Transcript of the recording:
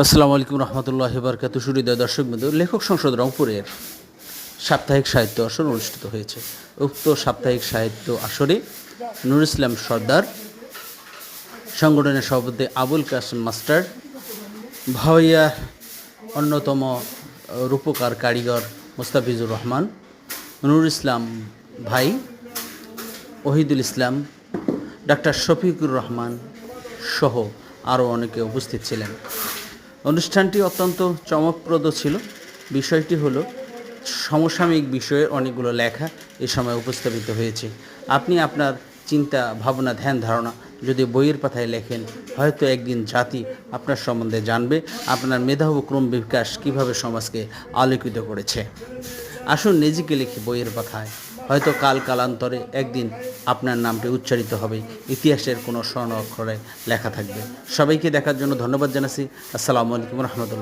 আসসালামু আলাইকুম রহমতুল্লাহ বারকাত। সুহৃদয় দর্শকবৃন্দ, লেখক সংসদ রংপুরের সাপ্তাহিক সাহিত্য আসর অনুষ্ঠিত হয়েছে। উক্ত সাপ্তাহিক সাহিত্য আসরে নুর ইসলাম সর্দার, সংগঠনের সভাপতি আবুল কাসেম মাস্টার, ভাওয়াইয়ার অন্যতম রূপকার কারিগর মোস্তাফিজুর রহমান, নুর ইসলাম ভাই, ওহিদুল ইসলাম, ডাক্তার শফিকুর রহমান সহ আরও অনেকে উপস্থিত ছিলেন। অনুষ্ঠানটি অত্যন্ত চমকপ্রদ ছিল। বিষয়টি হলো সমসাময়িক বিষয়ের অনেকগুলো লেখা এ সময় উপস্থাপিত হয়েছে। আপনি আপনার চিন্তা ভাবনা ধ্যান ধারণা যদি বইয়ের পাতায় লেখেন, হয়তো একদিন জাতি আপনার সম্বন্ধে জানবে, আপনার মেধা ও ক্রম বিকাশ কীভাবে সমাজকে আলোকিত করেছে। আসুন নিজেকে লিখি বইয়ের পাতায়, হয়তো কালান্তরে একদিন আপনার নামটি উচ্চারিত হবে, ইতিহাসের কোনো স্বর্ণ অক্ষরে লেখা থাকবে। সবাইকে দেখার জন্য ধন্যবাদ জানাচ্ছি। আসসালামু আলাইকুম রহমতুল্লাহ।